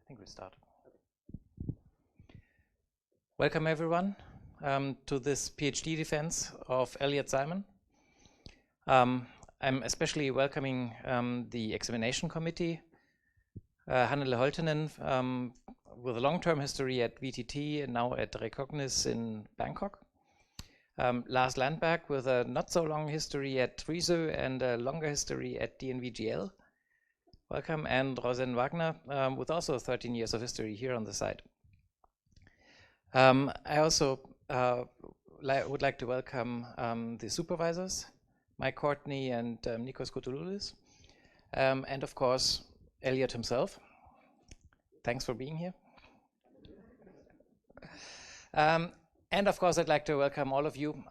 think we start. Welcome everyone to this PhD defense of Elliot Simon. I'm especially welcoming the examination committee, Hannele Holtenen, with a long-term history at VTT and now at Recognis in Bangkok. Lars Landberg with a not-so-long history at Trüse and a longer history at DNVGL. Welcome, and Rosen Wagner with also 13 years of history here on the side. I also would like to welcome the supervisors, Mike Courtney and Nikos Koutouloulis, and of course, Elliot himself. Thanks for being here. And of course, I'd like to welcome all of you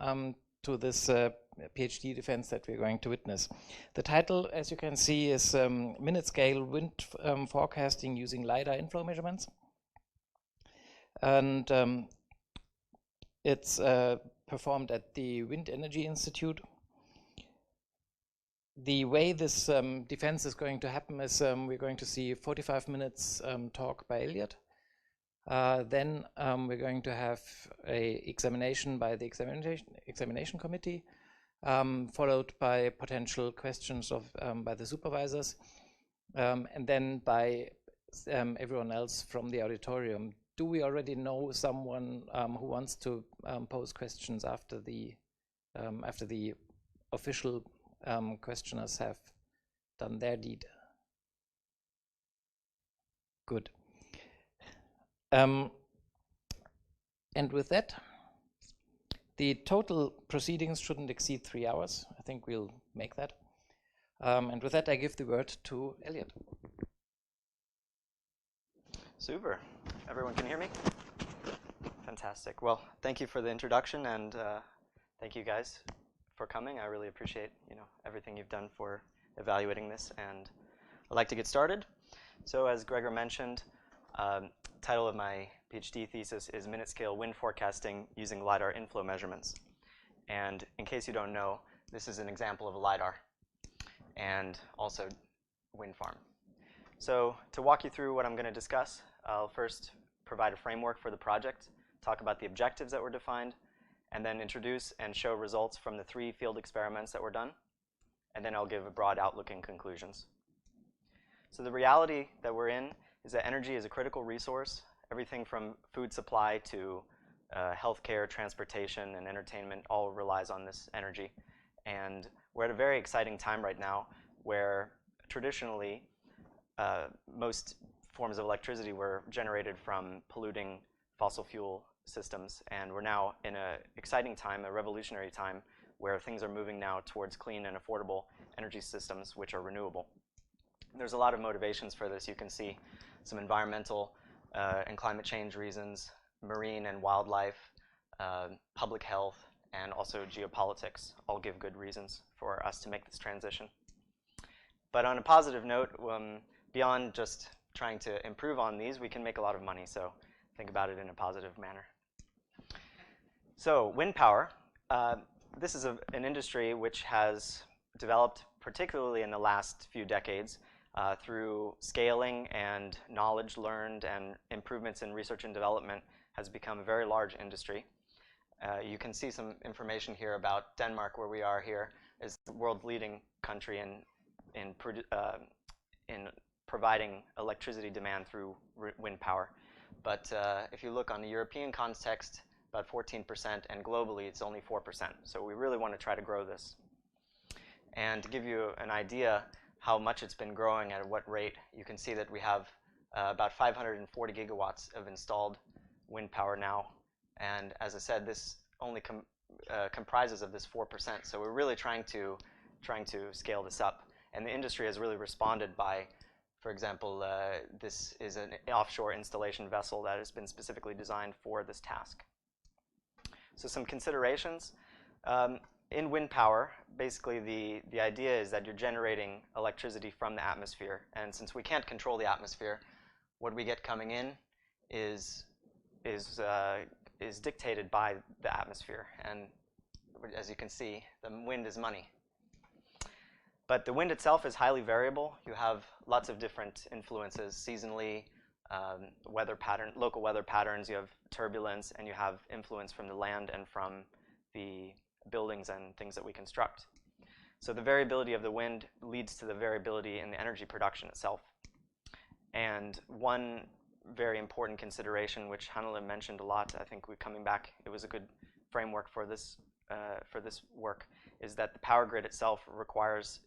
to this PhD defense that we're going to witness. The title, as you can see, is Minute-Scale Wind Forecasting Using Lidar Inflow Measurements. And it's performed at the Wind Energy Institute. The way this defense is going to happen is we're going to see 45 minutes talk by Elliot. Then we're going to have an examination by the examination committee, followed by potential questions by the supervisors, and then by everyone else from the auditorium. Do we already know someone who wants to pose questions after the official questioners have done their deed? Good. And with that, the total proceedings shouldn't exceed 3 hours. I think we'll make that. And with that, I give the word to Elliot. Super. Everyone can hear me? Fantastic. Well, thank you for the introduction, and thank you guys for coming. I really appreciate everything you've done for evaluating this, and I'd like to get started. So as Gregor mentioned, title of my PhD thesis is Minute-Scale Wind Forecasting Using Lidar Inflow Measurements. And in case you don't know, this is an example of a Lidar and also wind farm. So to walk you through what I'm going to discuss, I'll first provide a framework for the project, talk about the objectives that were defined, and then introduce and show results from the 3 field experiments that were done. And then I'll give a broad outlook and conclusions. So the reality that we're in is that energy is a critical resource. Everything from food supply to healthcare, transportation, and entertainment all relies on this energy. And we're at a very exciting time right now where traditionally most forms of electricity were generated from polluting fossil fuel systems. And we're now in an exciting time, a revolutionary time, where things are moving now towards clean and affordable energy systems which are renewable. There's a lot of motivations for this. You can see some environmental and climate change reasons, marine and wildlife, public health, and also geopolitics all give good reasons for us to make this transition. But on a positive note, beyond just trying to improve on these, we can make a lot of money. So think about it in a positive manner. So wind power, this is an industry which has developed particularly in the last few decades through scaling and knowledge learned and improvements in research and development has become a very large industry. You can see some information here about Denmark, where we are here, is the world's leading country in providing electricity demand through wind power. But if you look on the European context, about 14%, and globally it's only 4%. So we really want to try to grow this. And to give you an idea how much it's been growing at what rate, you can see that we have about 540 gigawatts of installed wind power now. And as I said, this only comprises of this 4%. So we're really trying to scale this up. And the industry has really responded by, for example, this is an offshore installation vessel that has been specifically designed for this task. So some considerations. In wind power, basically the idea is that you're generating electricity from the atmosphere. And since we can't control the atmosphere, what we get coming in is dictated by the atmosphere. And as you can see, the wind is money. But the wind itself is highly variable. You have lots of different influences seasonally, local weather patterns, you have turbulence, and you have influence from the land and from the buildings and things that we construct. So the variability of the wind leads to the variability in the energy production itself. And one very important consideration, which Hannele mentioned a lot, I think we're coming back, it was a good framework for this work, is that the power grid itself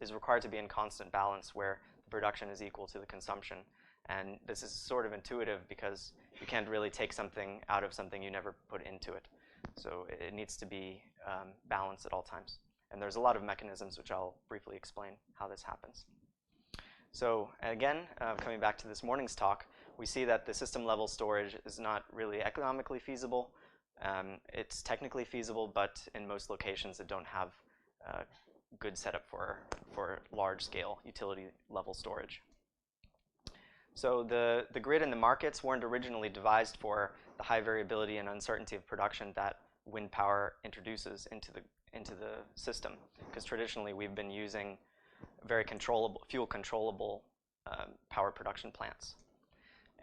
is required to be in constant balance where the production is equal to the consumption. And this is sort of intuitive because you can't really take something out of something you never put into it. So it needs to be balanced at all times. And there's a lot of mechanisms which I'll briefly explain how this happens. So again, coming back to this morning's talk, we see that the system level storage is not really economically feasible. It's technically feasible, but in most locations it don't have a good setup for large scale utility level storage. So the grid and the markets weren't originally devised for the high variability and uncertainty of production that wind power introduces into the system, because traditionally we've been using very fuel controllable power production plants.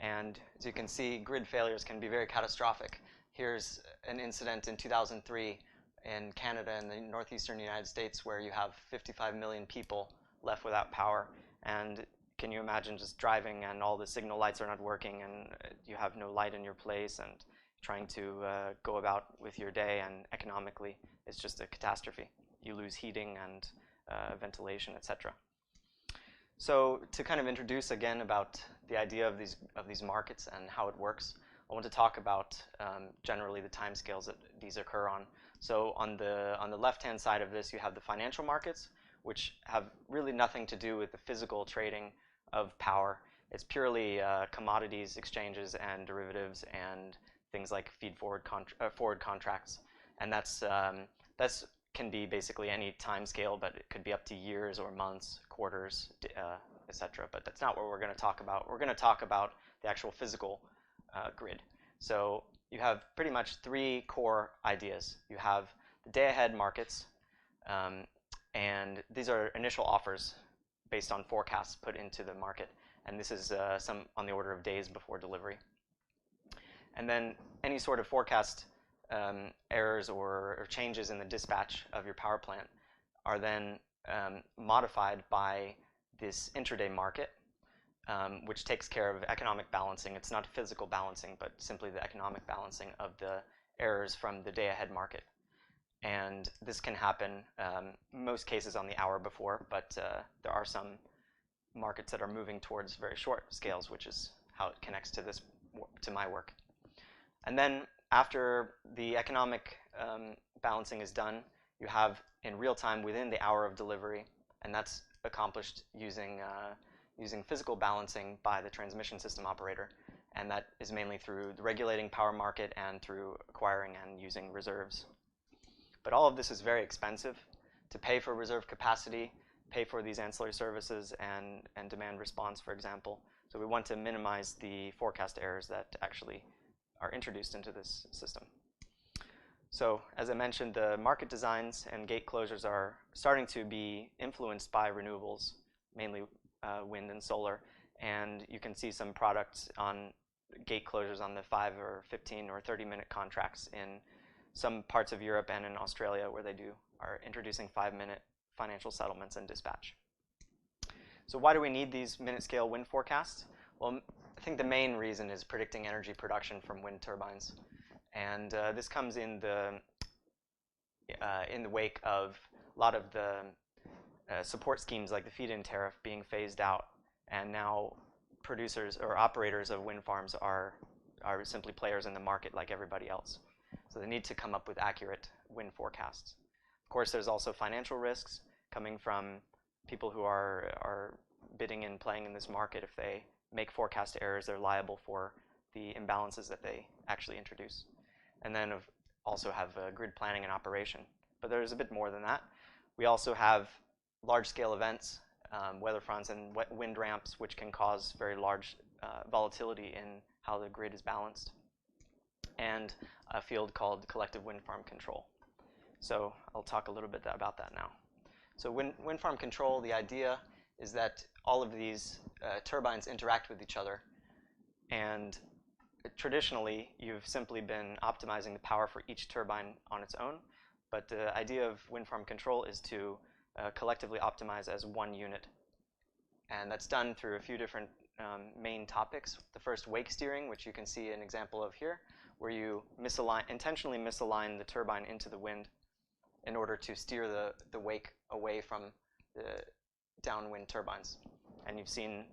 And as you can see, grid failures can be very catastrophic. Here's an incident in 2003 in Canada and the northeastern United States where you have 55 million people left without power. And can you imagine just driving and all the signal lights are not working and you have no light in your place and trying to go about with your day, and economically it's just a catastrophe. You lose heating and ventilation, etc. So to kind of introduce again about the idea of these markets and how it works, I want to talk about generally the timescales that these occur on. So on the left-hand side of this, you have the financial markets, which have really nothing to do with the physical trading of power. It's purely commodities exchanges and derivatives and things like forward contracts, and that's can be basically any time scale, but it could be up to years or months, quarters, etc. But that's not what we're going to talk about. We're going to talk about the actual physical grid. So you have pretty much three core ideas. You have the day-ahead markets, and these are initial offers based on forecasts put into the market, and this is some on the order of days before delivery. And then any sort of forecast errors or changes in the dispatch of your power plant are then modified by this intraday market, which takes care of economic balancing. It's not physical balancing, but simply the economic balancing of the errors from the day-ahead market. And this can happen most cases on the hour before, but there are some markets that are moving towards very short scales, which is how it connects to my work. And then after the economic balancing is done, you have in real time within the hour of delivery, and that's accomplished using physical balancing by the transmission system operator, and that is mainly through the regulating power market and through acquiring and using reserves. But all of this is very expensive. To pay for reserve capacity, pay for these ancillary services and demand response, for example. So we want to minimize the forecast errors that actually are introduced into this system. So as I mentioned, the market designs and gate closures are starting to be influenced by renewables, mainly wind and solar. And you can see some products on gate closures on the 5 or 15 or 30-minute contracts in some parts of Europe and in Australia where they are introducing 5-minute financial settlements and dispatch. So why do we need these minute-scale wind forecasts? Well, I think the main reason is predicting energy production from wind turbines. And this comes in the wake of a lot of the support schemes like the feed-in tariff being phased out, and now producers or operators of wind farms are simply players in the market like everybody else. So they need to come up with accurate wind forecasts. Of course, there's also financial risks coming from people who are bidding and playing in this market. If they make forecast errors, they're liable for the imbalances that they actually introduce. And then also have grid planning and operation. But there's a bit more than that. We also have large-scale events, weather fronts and wind ramps, which can cause very large volatility in how the grid is balanced, and a field called collective wind farm control. So I'll talk a little bit about that now. So wind farm control, the idea is that all of these turbines interact with each other, and And traditionally, you've simply been optimizing the power for each turbine on its own. But the idea of wind farm control is to collectively optimize as one unit. And that's done through a few different main topics. The first, wake steering, which you can see an example of here, where you intentionally misalign the turbine into the wind in order to steer the wake away from the downwind turbines. And you've seen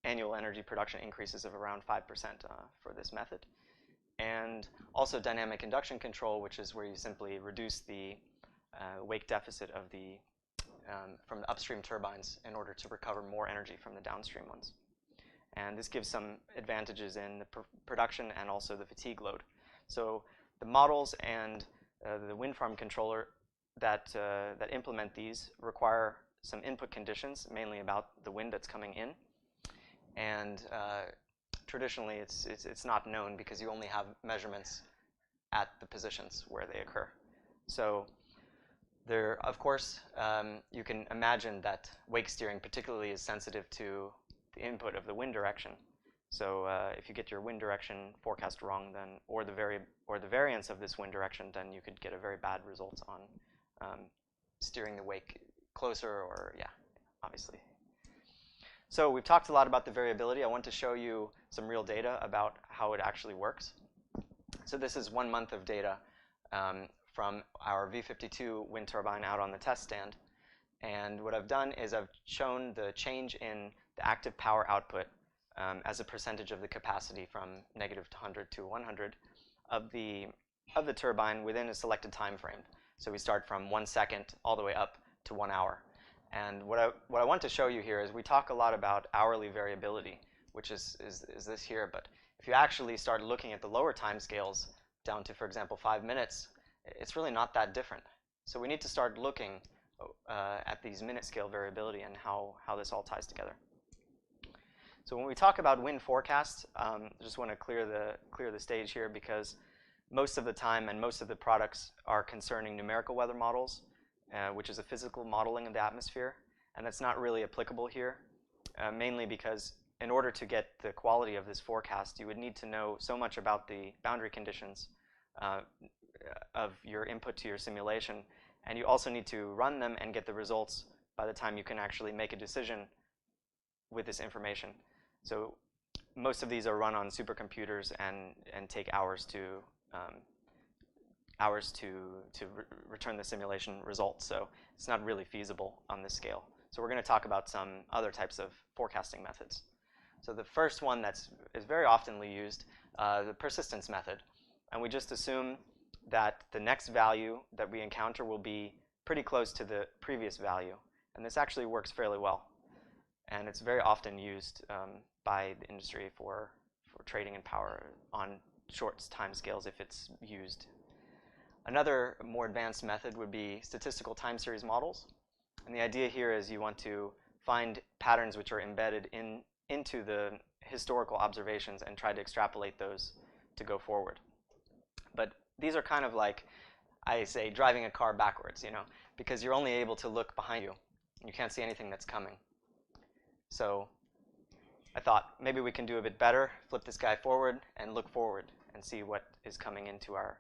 annual energy production increases of around 5% for this method. And also dynamic induction control, which is where you simply reduce the wake deficit of from the upstream turbines in order to recover more energy from the downstream ones. And this gives some advantages in the production and also the fatigue load. So the models and the wind farm controller that implement these require some input conditions, mainly about the wind that's coming in. And traditionally, it's not known because you only have measurements at the positions where they occur. So there, of course, you can imagine that wake steering particularly is sensitive to the input of the wind direction. So if you get your wind direction forecast wrong, then or the variance of this wind direction, then you could get a very bad result on steering the wake closer, or yeah, obviously. So we've talked a lot about the variability. I want to show you some real data about how it actually works. So this is 1 month of data from our V52 wind turbine out on the test stand. And what I've done is I've shown the change in the active power output as a percentage of the capacity from negative 100 to 100 of the turbine within a selected time frame. So we start from 1 second all the way up to 1 hour. And what I want to show you here is we talk a lot about hourly variability, which is this here. But if you actually start looking at the lower time scales down to, for example, 5 minutes, it's really not that different. So we need to start looking at these minute scale variability and how this all ties together. So when we talk about wind forecasts, I just want to clear the stage here, because most of the time and most of the products are concerning numerical weather models, which is a physical modeling of the atmosphere. And that's not really applicable here, mainly because in order to get the quality of this forecast, you would need to know so much about the boundary conditions of your input to your simulation. And you also need to run them and get the results by the time you can actually make a decision with this information. So most of these are run on supercomputers and take hours to return the simulation results. So it's not really feasible on this scale. So we're going to talk about some other types of forecasting methods. So the first one is very oftenly used, the persistence method. And we just assume that the next value that we encounter will be pretty close to the previous value. And this actually works fairly well. And it's very often used by the industry for trading in power on short time scales if it's used. Another more advanced method would be statistical time series models. And the idea here is you want to find patterns which are embedded into the historical observations and try to extrapolate those to go forward. But these are kind of like, I say, driving a car backwards, because you're only able to look behind you. You can't see anything that's coming. So I thought maybe we can do a bit better, flip this guy forward and look forward and see what is coming into our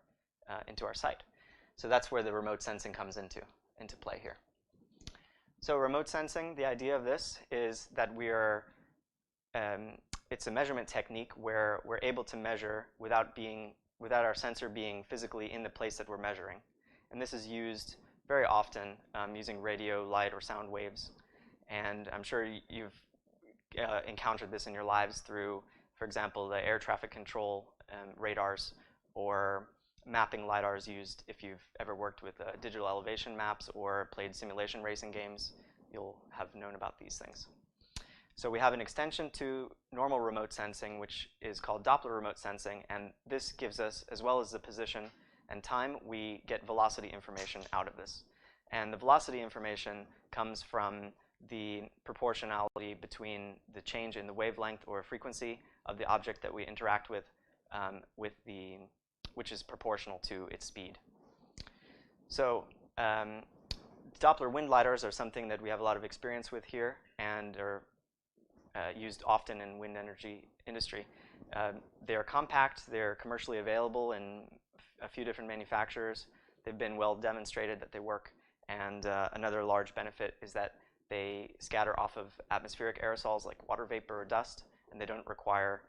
site. So that's where the remote sensing comes into play here. So remote sensing, the idea of this is that it's a measurement technique where we're able to measure without our sensor being physically in the place that we're measuring. And this is used very often using radio, light, or sound waves. And I'm sure you've encountered this in your lives through, for example, the air traffic control radars, or mapping lidars used. If you've ever worked with digital elevation maps or played simulation racing games, you'll have known about these things. So we have an extension to normal remote sensing, which is called Doppler remote sensing. And this gives us, as well as the position and time, we get velocity information out of this. And the velocity information comes from the proportionality between the change in the wavelength or frequency of the object that we interact with, which is proportional to its speed. So Doppler wind lidars are something that we have a lot of experience with here, and are used often in wind energy industry. They are compact, they're commercially available in a few different manufacturers. They've been well demonstrated that they work. And another large benefit is that they scatter off of atmospheric aerosols like water vapor or dust, and they don't require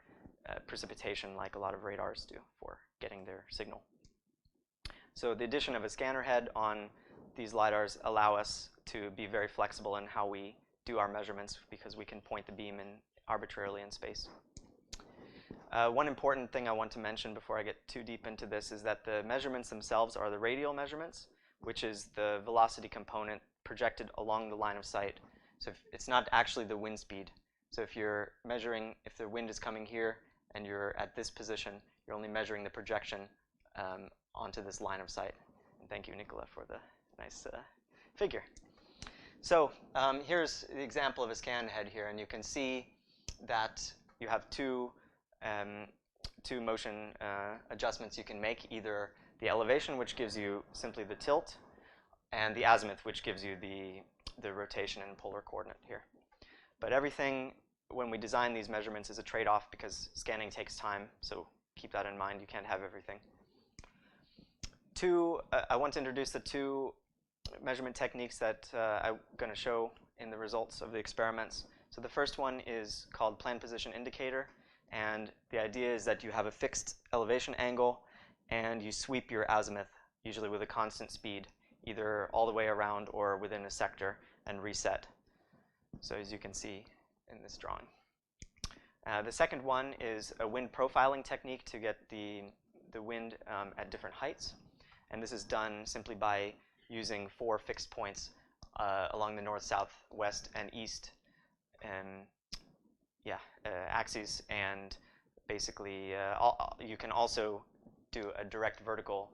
precipitation like a lot of radars do for getting their signal. So the addition of a scanner head on these LiDARs allow us to be very flexible in how we do our measurements because we can point the beam arbitrarily in space. One important thing I want to mention before I get too deep into this is that the measurements themselves are the radial measurements, which is the velocity component projected along the line of sight. So it's not actually the wind speed. So if you're measuring, if the wind is coming here and you're at this position, you're only measuring the projection onto this line of sight. And thank you, Nicola, for the nice figure. So here's the example of a scan head here, and you can see that you have two motion adjustments you can make, either the elevation, which gives you simply the tilt, and the azimuth, which gives you the rotation and polar coordinate here. But everything, when we design these measurements, is a trade-off because scanning takes time, so keep that in mind. You can't have everything. I want to introduce the two measurement techniques that I'm going to show in the results of the experiments. So the first one is called plan position indicator, and the idea is that you have a fixed elevation angle and you sweep your azimuth, usually with a constant speed, either all the way around or within a sector, and reset. So as you can see in this drawing. The second one is a wind profiling technique to get the wind at different heights. And this is done simply by using 4 fixed points along the north, south, west, and east axes. And basically, you can also do a direct vertical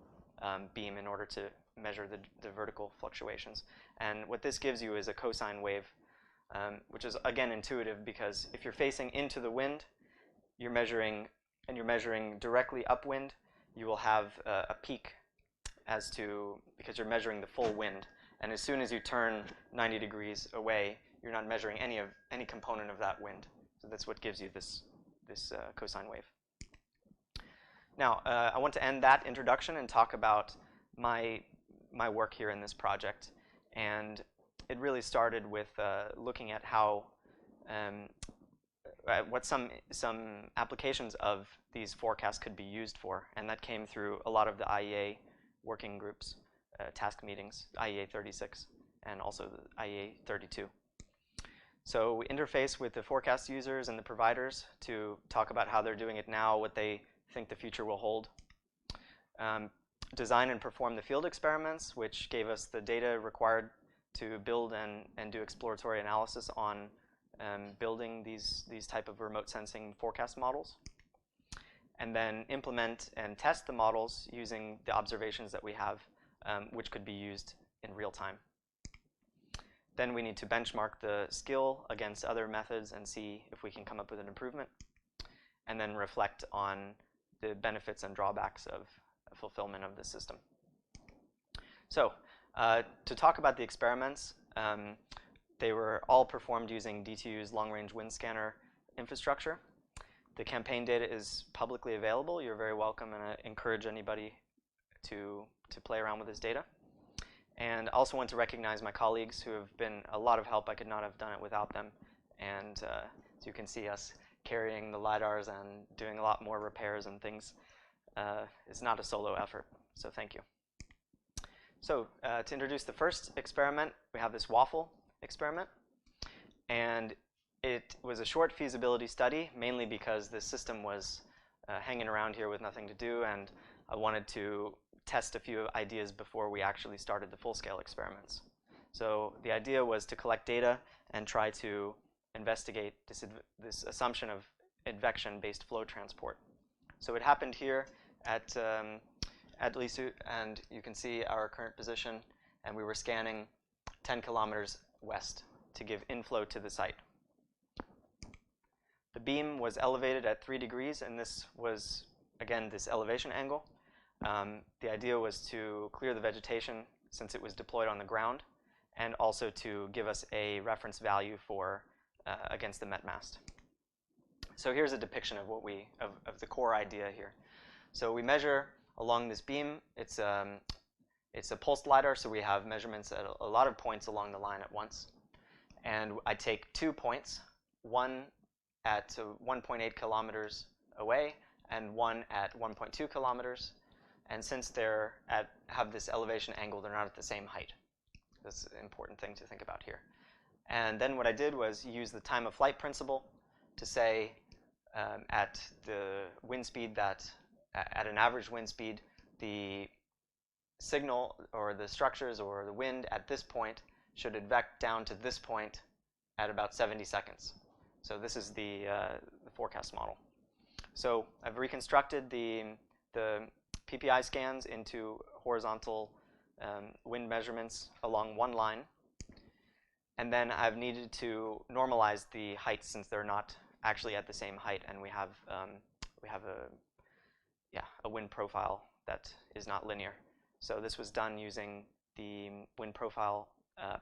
beam in order to measure the vertical fluctuations. And what this gives you is a cosine wave, which is, again, intuitive because if you're facing into the wind, you're measuring directly upwind, you will have a peak because you're measuring the full wind. And as soon as you turn 90 degrees away, you're not measuring any component of that wind. So that's what gives you this cosine wave. Now, I want to end that introduction and talk about my work here in this project. And it really started with looking at how what some applications of these forecasts could be used for, and that came through a lot of the IEA working groups, task meetings, IEA 36, and also the IEA 32. So we interface with the forecast users and the providers to talk about how they're doing it now, what they think the future will hold. Design and perform the field experiments, which gave us the data required to build and do exploratory analysis on building these type of remote sensing forecast models. And then implement and test the models using the observations that we have, which could be used in real time. Then we need to benchmark the skill against other methods and see if we can come up with an improvement. And then reflect on the benefits and drawbacks of fulfillment of the system. So to talk about the experiments, they were all performed using DTU's long-range wind scanner infrastructure. The campaign data is publicly available. You're very welcome, and I encourage anybody to play around with this data. And I also want to recognize my colleagues who have been a lot of help. I could not have done it without them. And as you can see us carrying the LiDARs and doing a lot more repairs and things. It's not a solo effort, so thank you. So to introduce the first experiment, we have this waffle experiment. And it was a short feasibility study, mainly because the system was hanging around here with nothing to do, and I wanted to test a few ideas before we actually started the full-scale experiments. So the idea was to collect data and try to investigate this assumption of advection-based flow transport. So it happened here at Lisut, and you can see our current position, and we were scanning 10 kilometers west to give inflow to the site. The beam was elevated at 3 degrees, and this was, again, this elevation angle. The idea was to clear the vegetation since it was deployed on the ground, and also to give us a reference value for against the met mast. So here's a depiction of what of the core idea here. So we measure along this beam. It's a pulsed lidar, so we have measurements at a lot of points along the line at once. And I take 2 points, one at 1.8 kilometers away and one at 1.2 kilometers. And since they're have this elevation angle, they're not at the same height. That's an important thing to think about here. And then what I did was use the time of flight principle to say at the wind speed that, at an average wind speed, the signal or the structures or the wind at this point should advect down to this point at about 70 seconds. So this is the forecast model. So I've reconstructed the PPI scans into horizontal wind measurements along one line. And then I've needed to normalize the heights since they're not actually at the same height, and we have a wind profile that is not linear. So this was done using the wind profile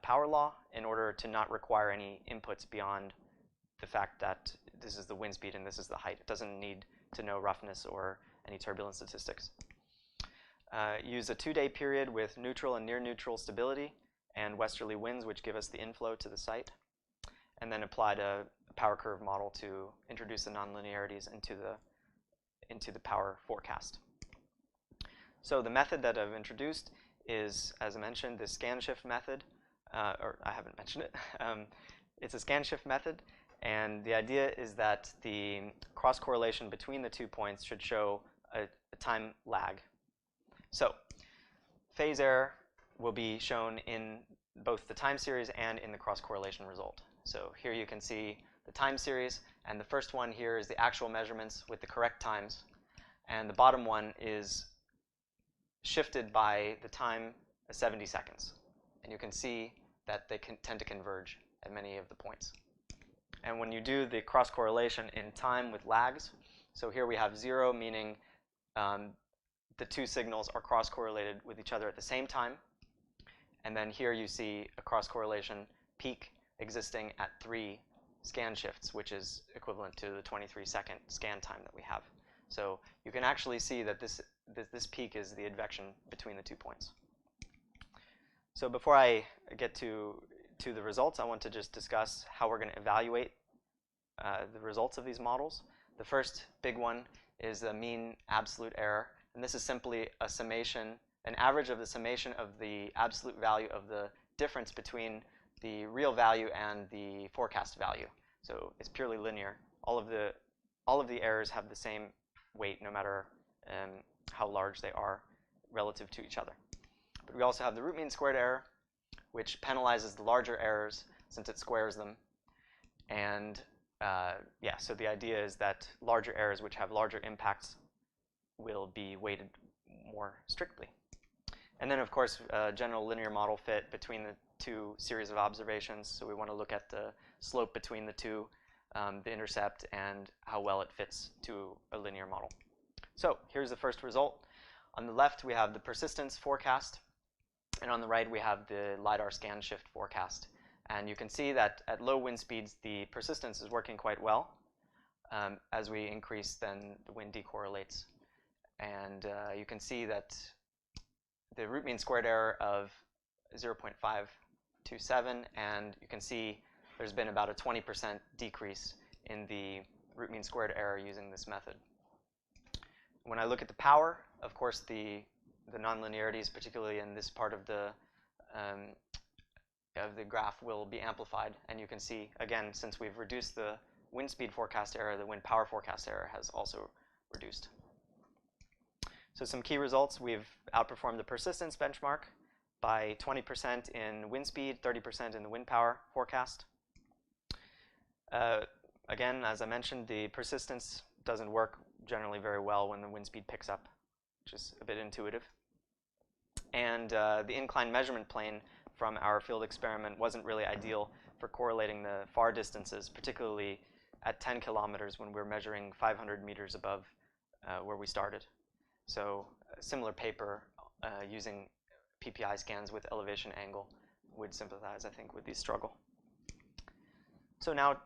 power law in order to not require any inputs beyond the fact that this is the wind speed and this is the height. It doesn't need to know roughness or any turbulence statistics. Use a 2-day period with neutral and near neutral stability and westerly winds, which give us the inflow to the site, and then applied a power curve model to introduce the nonlinearities into the power forecast. So the method that I've introduced is, as I mentioned, the scan shift method, or I haven't mentioned it. It's a scan shift method, and the idea is that the cross correlation between the 2 points should show a time lag. So phase error will be shown in both the time series and in the cross correlation result. So here you can see the time series, and the first one here is the actual measurements with the correct times, and the bottom one is shifted by the time 70 seconds. And you can see that they tend to converge at many of the points. And when you do the cross correlation in time with lags, so here we have 0, meaning the 2 signals are cross correlated with each other at the same time. And then here you see a cross correlation peak existing at 3 scan shifts, which is equivalent to the 23-second scan time that we have. So you can actually see that this peak is the advection between the 2 points. So before I get to the results, I want to just discuss how we're going to evaluate the results of these models. The first big one is the mean absolute error, and this is simply a summation, an average of the summation of the absolute value of the difference between the real value and the forecast value. So it's purely linear. All of the errors have the same weight, no matter how large they are relative to each other. But we also have the root mean squared error, which penalizes the larger errors since it squares them. And so the idea is that larger errors which have larger impacts will be weighted more strictly. And then, of course, general linear model fit between the 2 series of observations. So we want to look at the slope between the 2, the intercept, and how well it fits to a linear model. So here's the first result. On the left, we have the persistence forecast. And on the right, we have the LiDAR scan shift forecast. And you can see that at low wind speeds, the persistence is working quite well. As we increase, then the wind decorrelates. And you can see that the root mean squared error of 0.527, and you can see there's been about a 20% decrease in the root mean squared error using this method. When I look at the power, of course, the nonlinearities, particularly in this part of the graph, will be amplified. And you can see, again, since we've reduced the wind speed forecast error, the wind power forecast error has also reduced. So some key results: we've outperformed the persistence benchmark by 20% in wind speed, 30% in the wind power forecast. Again, as I mentioned, the persistence doesn't work generally very well when the wind speed picks up, which is a bit intuitive. And the incline measurement plane from our field experiment wasn't really ideal for correlating the far distances, particularly at 10 kilometers when we're measuring 500 meters above where we started. So a similar paper using PPI scans with elevation angle would sympathize, I think, with the struggle. So now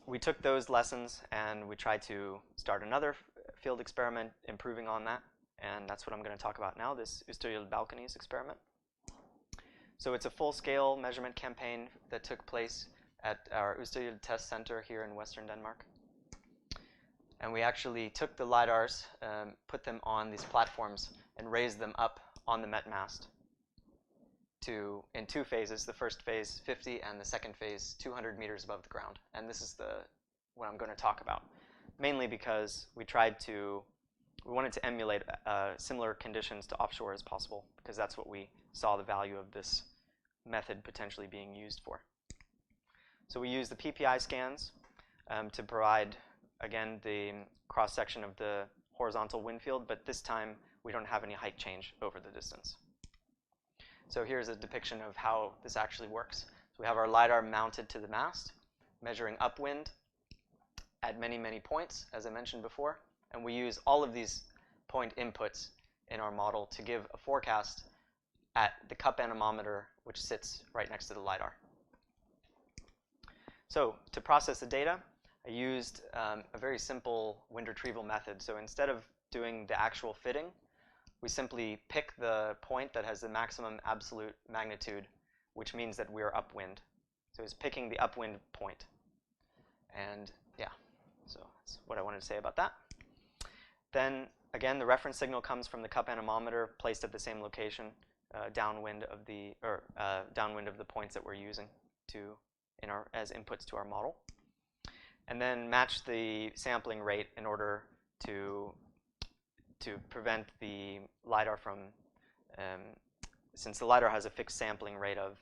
we took those lessons and we tried to start another field experiment improving on that. And that's what I'm going to talk about now, this Østerild balconies experiment. So it's a full-scale measurement campaign that took place at our Østerild test center here in Western Denmark. And we actually took the LiDARs, put them on these platforms, and raised them up on the Met mast in 2 phases. The first phase 50 and the second phase 200 meters above the ground. And this is what I'm going to talk about, mainly because we wanted to emulate similar conditions to offshore as possible, because that's what we saw the value of this method potentially being used for. So we used the PPI scans to provide, again, the cross-section of the horizontal wind field, but this time we don't have any height change over the distance. So here's a depiction of how this actually works. So we have our LiDAR mounted to the mast, measuring upwind at many, many points, as I mentioned before. And we use all of these point inputs in our model to give a forecast at the cup anemometer, which sits right next to the LiDAR. So to process the data, I used a very simple wind retrieval method. So instead of doing the actual fitting, we simply pick the point that has the maximum absolute magnitude, which means that we're upwind. So it's picking the upwind point. And yeah, so that's what I wanted to say about that. Then, again, the reference signal comes from the cup anemometer placed at the same location, downwind of the points that we're using as inputs to our model. And then match the sampling rate in order to prevent the LiDAR from, since the LiDAR has a fixed sampling rate of,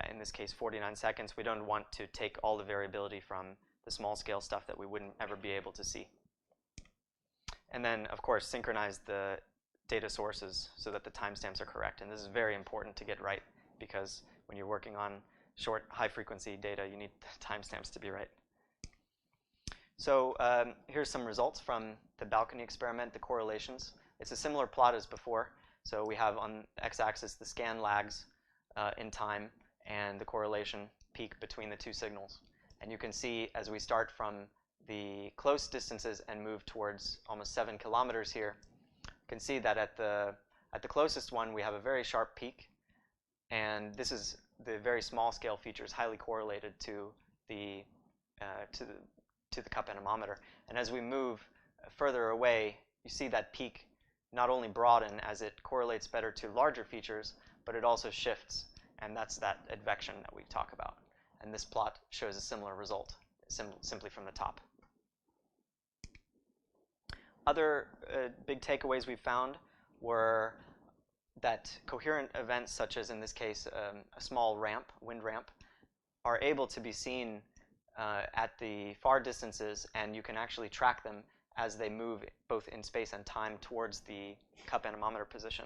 in this case, 49 seconds, we don't want to take all the variability from the small scale stuff that we wouldn't ever be able to see. And then, of course, synchronize the data sources so that the timestamps are correct. And this is very important to get right, because when you're working on short, high-frequency data, you need the timestamps to be right. So here's some results from the balcony experiment, the correlations. It's a similar plot as before. So we have on the x-axis the scan lags in time and the correlation peak between the 2 signals. And you can see as we start from the close distances and move towards almost 7 kilometers here, you can see that at the closest one we have a very sharp peak. And this is the very small scale features highly correlated to the cup anemometer. And as we move further away, you see that peak not only broaden as it correlates better to larger features, but it also shifts. And that's that advection that we talk about. And this plot shows a similar result, simply from the top. Other big takeaways we found were that coherent events, such as in this case a small ramp, wind ramp, are able to be seen at the far distances, and you can actually track them as they move both in space and time towards the cup anemometer position.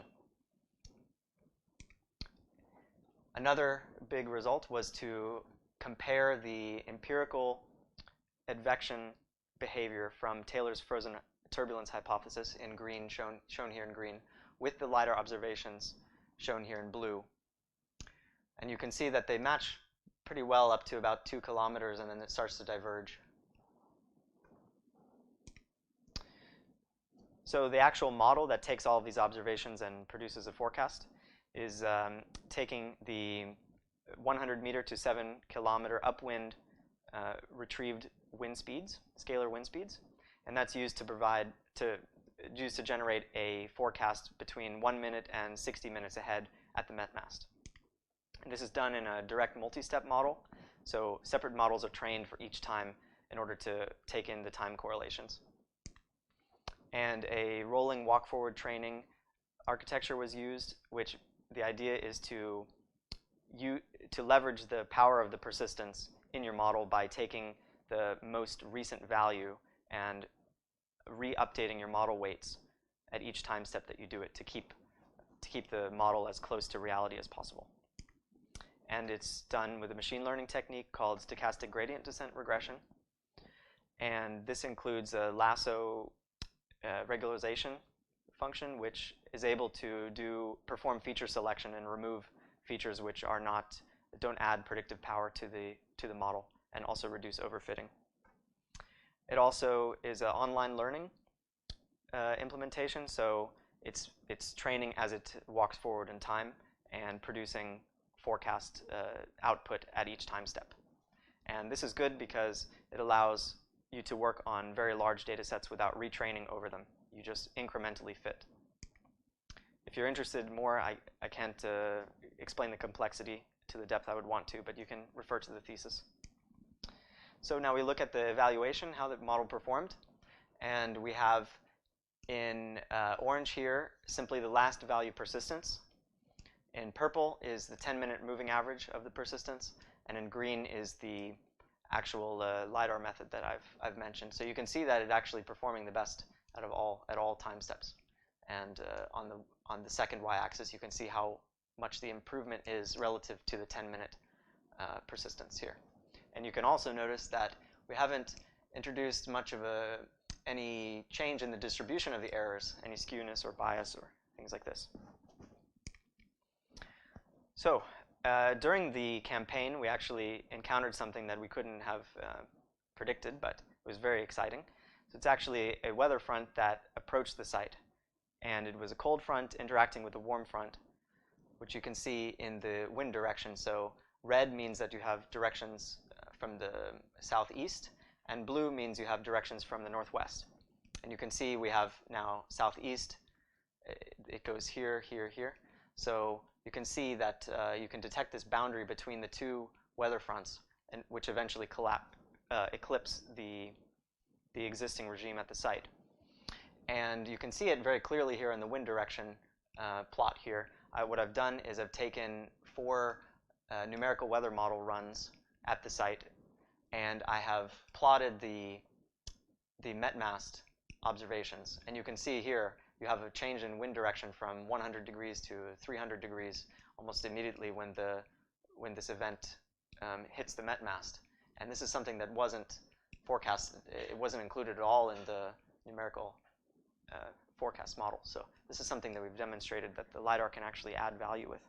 Another big result was to compare the empirical advection behavior from Taylor's frozen turbulence hypothesis in green, shown here in green, with the LiDAR observations shown here in blue. And you can see that they match pretty well up to about 2 kilometers, and then it starts to diverge. So the actual model that takes all of these observations and produces a forecast is taking the 100 meter to 7 kilometer upwind retrieved wind speeds, scalar wind speeds, and that's used to generate a forecast between 1 minute and 60 minutes ahead at the Met mast. And this is done in a direct multi-step model, so separate models are trained for each time in order to take in the time correlations. And a rolling walk-forward training architecture was used, which the idea is to leverage the power of the persistence in your model by taking the most recent value and re-updating your model weights at each time step that you do it to keep the model as close to reality as possible. And it's done with a machine learning technique called stochastic gradient descent regression. And this includes a lasso regularization function, which is able to perform feature selection and remove features which don't add predictive power to the model and also reduce overfitting. It also is an online learning implementation, so it's training as it walks forward in time and producing forecast output at each time step. And this is good because it allows you to work on very large data sets without retraining over them. You just incrementally fit. If you're interested more, I can't explain the complexity to the depth I would want to, but you can refer to the thesis. So now we look at the evaluation, how the model performed. And we have in orange here simply the last value persistence. In purple is the 10-minute moving average of the persistence. And in green is the actual Lidar method that I've mentioned. So you can see that it's actually performing the best out of at all time steps. And on the second y-axis, you can see how much the improvement is relative to the 10-minute persistence here. And you can also notice that we haven't introduced much of any change in the distribution of the errors, any skewness or bias or things like this. So during the campaign, we actually encountered something that we couldn't have predicted, but it was very exciting. So it's actually a weather front that approached the site. And it was a cold front interacting with a warm front, which you can see in the wind direction. So red means that you have directions from the southeast, and blue means you have directions from the northwest. And you can see we have now southeast. It goes here, here, here. So you can see that you can detect this boundary between the two weather fronts, and which eventually eclipse the existing regime at the site. And you can see it very clearly here in the wind direction plot here. What I've done is I've taken 4 numerical weather model runs at the site, and I have plotted the metmast observations. And you can see here you have a change in wind direction from 100 degrees to 300 degrees almost immediately when this event hits the metmast. And this is something that wasn't forecasted. It wasn't included at all in the numerical forecast model. So this is something that we've demonstrated that the Lidar can actually add value with.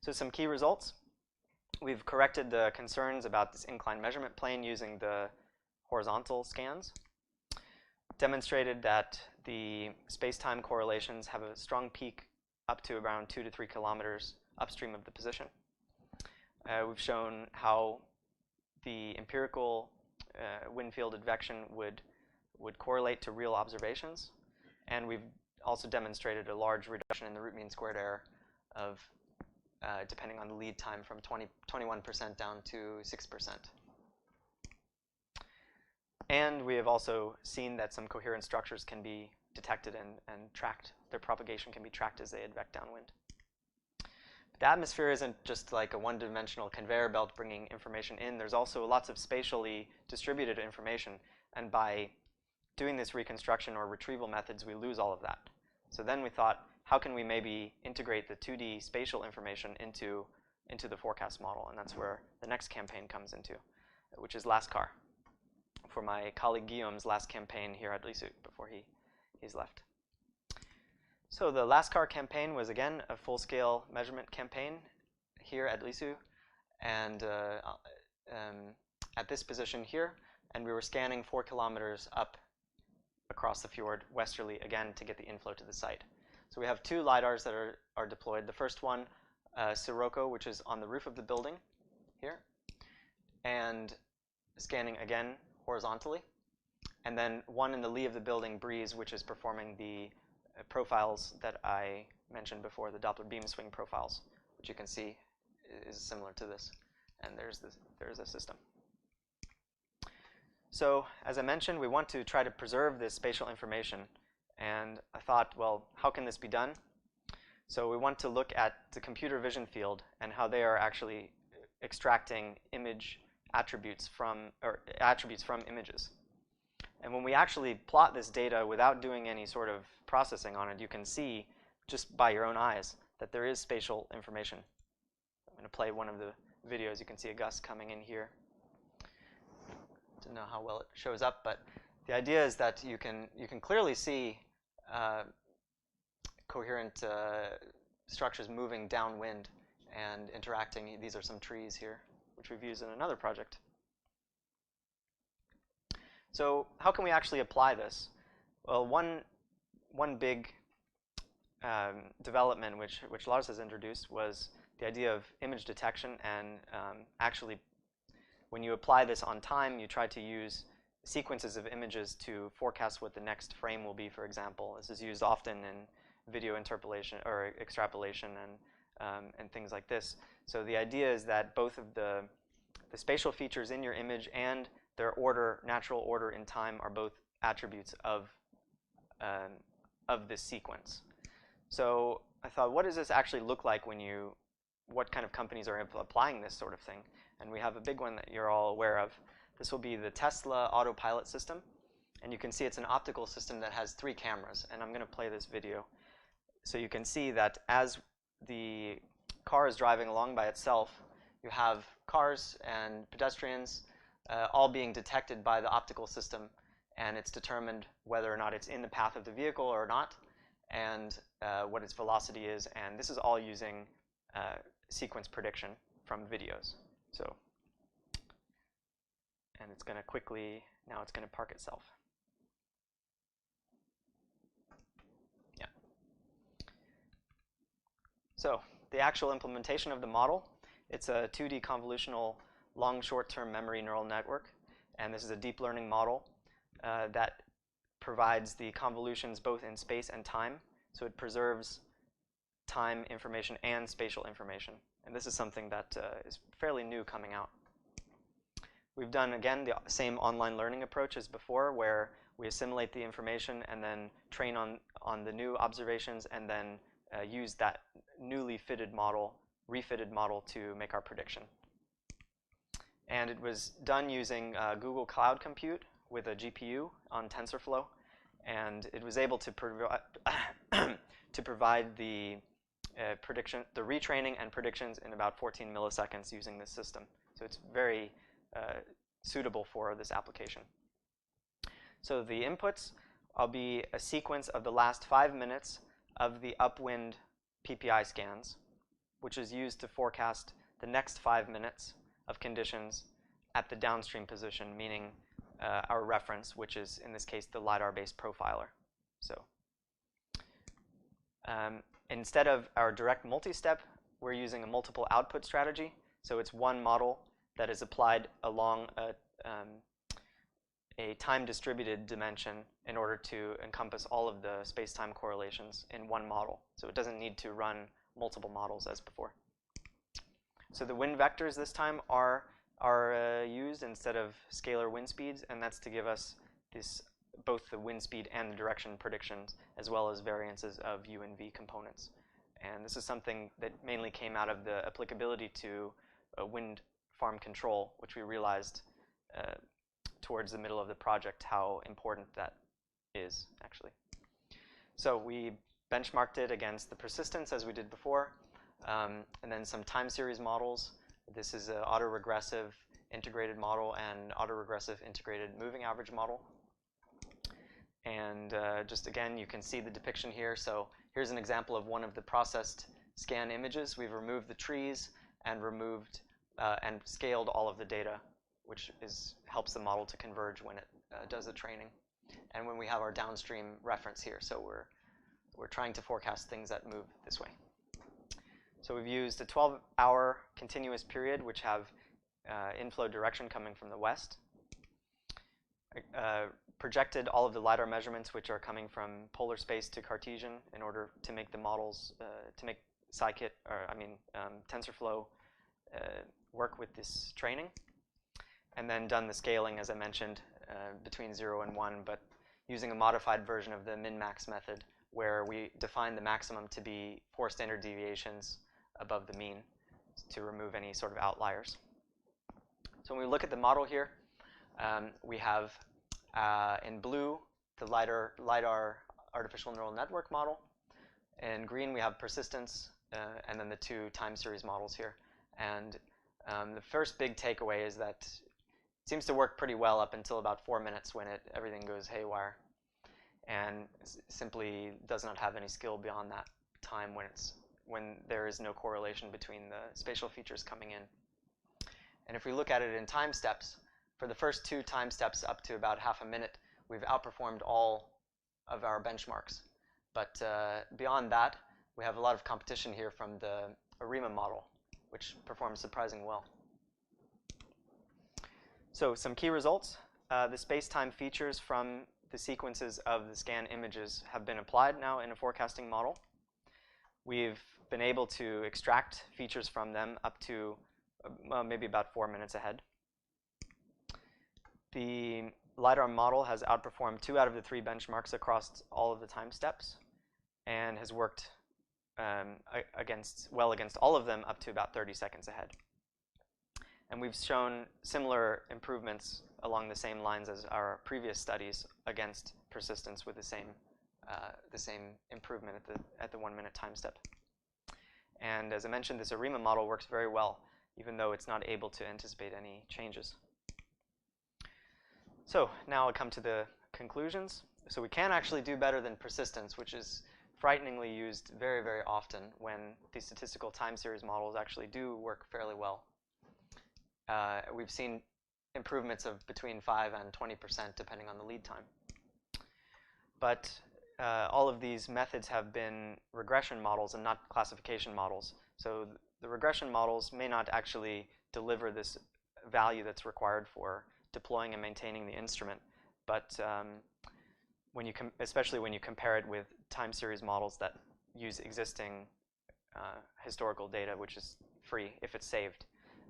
So some key results. We've corrected the concerns about this inclined measurement plane using the horizontal scans. Demonstrated that the space-time correlations have a strong peak up to around 2 to 3 kilometers upstream of the position. We've shown how the empirical wind field advection would correlate to real observations. And we've also demonstrated a large reduction in the root mean squared error of, depending on the lead time, from 21% down to 6%. And we have also seen that some coherent structures can be detected and tracked. Their propagation can be tracked as they advect downwind. But the atmosphere isn't just like a one-dimensional conveyor belt bringing information in. There's also lots of spatially distributed information. And by doing this reconstruction or retrieval methods, we lose all of that. So then we thought, how can we maybe integrate the 2D spatial information into the forecast model? And that's where the next campaign comes into, which is LASCAR, for my colleague Guillaume's last campaign here at LISU before he's left. So the LASCAR campaign was, again, a full-scale measurement campaign here at LISU, and at this position here, and we were scanning 4 kilometers up across the fjord westerly, again, to get the inflow to the site. So we have 2 LiDARs that are deployed. The first one, Sirocco, which is on the roof of the building here, and scanning, again, horizontally. And then one in the lee of the building, Breeze, which is performing the profiles that I mentioned before, the Doppler beam swing profiles, which you can see is similar to this. And there's a system. So as I mentioned, we want to try to preserve this spatial information. And I thought, well, how can this be done? So we want to look at the computer vision field and how they are actually extracting image attributes from images. And when we actually plot this data without doing any sort of processing on it, you can see just by your own eyes that there is spatial information. I'm going to play one of the videos. You can see a gust coming in here. Don't know how well it shows up, but the idea is that you can clearly see coherent structures moving downwind and interacting. These are some trees here, which we've used in another project. So how can we actually apply this? Well, one big development which Lars has introduced was the idea of image detection, and actually when you apply this on time, you try to use sequences of images to forecast what the next frame will be, for example. This is used often in video interpolation or extrapolation and things like this. So the idea is that both of the spatial features in your image and their order, natural order in time, are both attributes of this sequence. So I thought, what does this actually look like what kind of companies are applying this sort of thing? And we have a big one that you're all aware of. This will be the Tesla autopilot system. And you can see it's an optical system that has 3 cameras. And I'm going to play this video. So you can see that as the car is driving along by itself, you have cars and pedestrians all being detected by the optical system. And it's determined whether or not it's in the path of the vehicle or not, and what its velocity is. And this is all using sequence prediction from videos. So, and it's going to quickly, now it's going to park itself. Yeah. So the actual implementation of the model, it's a 2D convolutional long short-term memory neural network. And this is a deep learning model that provides the convolutions both in space and time. So it preserves time information and spatial information. And this is something that is fairly new coming out. We've done, again, the same online learning approach as before, where we assimilate the information and then train on the new observations, and then use that newly fitted model, refitted model, to make our prediction. And it was done using Google Cloud Compute with a GPU on TensorFlow. And it was able to provide the prediction, the retraining and predictions in about 14 milliseconds using this system. So it's very suitable for this application. So the inputs will be a sequence of the last 5 minutes of the upwind PPI scans, which is used to forecast the next 5 minutes of conditions at the downstream position, meaning our reference, which is, in this case, the Lidar-based profiler. So instead of our direct multi-step, we're using a multiple output strategy. So it's one model that is applied along a time-distributed dimension in order to encompass all of the space-time correlations in one model. So it doesn't need to run multiple models as before. So the wind vectors this time are used instead of scalar wind speeds, and that's to give us both the wind speed and the direction predictions, as well as variances of U and V components. And this is something that mainly came out of the applicability to wind farm control, which we realized towards the middle of the project how important that is, actually. So we benchmarked it against the persistence, as we did before, and then some time series models. This is an autoregressive integrated model and autoregressive integrated moving average model. And just again, you can see the depiction here. So here's an example of one of the processed scan images. We've removed the trees and removed and scaled all of the data, which helps the model to converge when it does the training. And when we have our downstream reference here, so we're trying to forecast things that move this way. So we've used a 12-hour continuous period, which have inflow direction coming from the west. Projected all of the LiDAR measurements, which are coming from polar space to Cartesian, in order to make the models, to make scikit, or TensorFlow work with this training. And then done the scaling, as I mentioned, between 0 and 1, but using a modified version of the min-max method, where we define the maximum to be 4 standard deviations above the mean to remove any sort of outliers. So when we look at the model here, we have in blue the LiDAR artificial neural network model. In green we have persistence, and then the 2 time series models here. And the first big takeaway is that it seems to work pretty well up until about 4 minutes when everything goes haywire, and simply does not have any skill beyond that time when there is no correlation between the spatial features coming in. And if we look at it in time steps, for the first 2 time steps up to about half a minute, we've outperformed all of our benchmarks. But beyond that, we have a lot of competition here from the ARIMA model, which performs surprisingly well. So some key results. The space-time features from the sequences of the scan images have been applied now in a forecasting model. We've been able to extract features from them up to maybe about 4 minutes ahead. The Lidar model has outperformed 2 out of the 3 benchmarks across all of the time steps and has worked against all of them up to about 30 seconds ahead. And we've shown similar improvements along the same lines as our previous studies against persistence with the same improvement at the 1 minute time step. And as I mentioned, this ARIMA model works very well, even though it's not able to anticipate any changes. So now I'll come to the conclusions. So we can actually do better than persistence, which is frighteningly used very, very often when the statistical time series models actually do work fairly well. We've seen improvements of between 5 and 20% depending on the lead time. But all of these methods have been regression models and not classification models. So the regression models may not actually deliver this value that's required for deploying and maintaining the instrument. But especially when you compare it with time series models that use existing historical data, which is free if it's saved.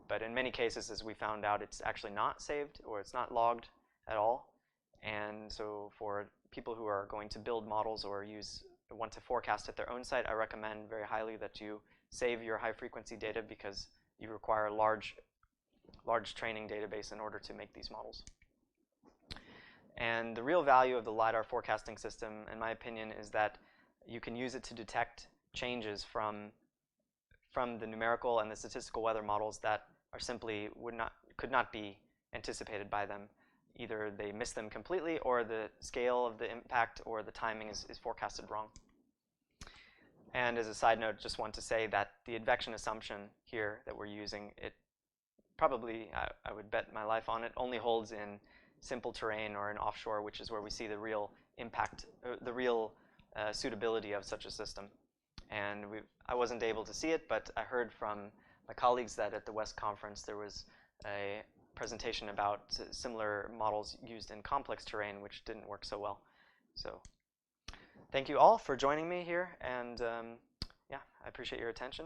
But in many cases, as we found out, it's actually not saved or it's not logged at all. And so for people who are going to build models or want to forecast at their own site, I recommend very highly that you save your high-frequency data because you require a large training database in order to make these models. And the real value of the Lidar forecasting system, in my opinion, is that you can use it to detect changes from the numerical and the statistical weather models that are simply could not be anticipated by them. Either they miss them completely, or the scale of the impact or the timing is forecasted wrong. And as a side note, just want to say that the advection assumption here that we're using, it probably, I would bet my life on it, only holds in simple terrain or in offshore, which is where we see the real impact, the real suitability of such a system. And I wasn't able to see it, but I heard from my colleagues that at the West Conference there was a presentation about similar models used in complex terrain, which didn't work so well. So thank you all for joining me here, and yeah, I appreciate your attention.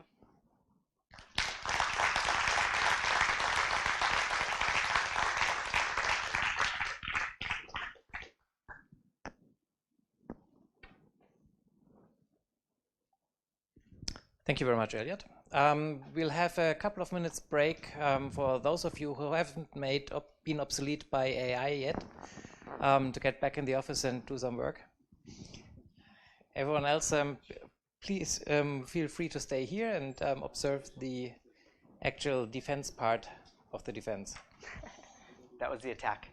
Thank you very much, Elliot. We'll have a couple of minutes break for those of you who haven't been obsolete by AI yet, to get back in the office and do some work. Everyone else, please feel free to stay here and observe the actual defense part of the defense. That was the attack.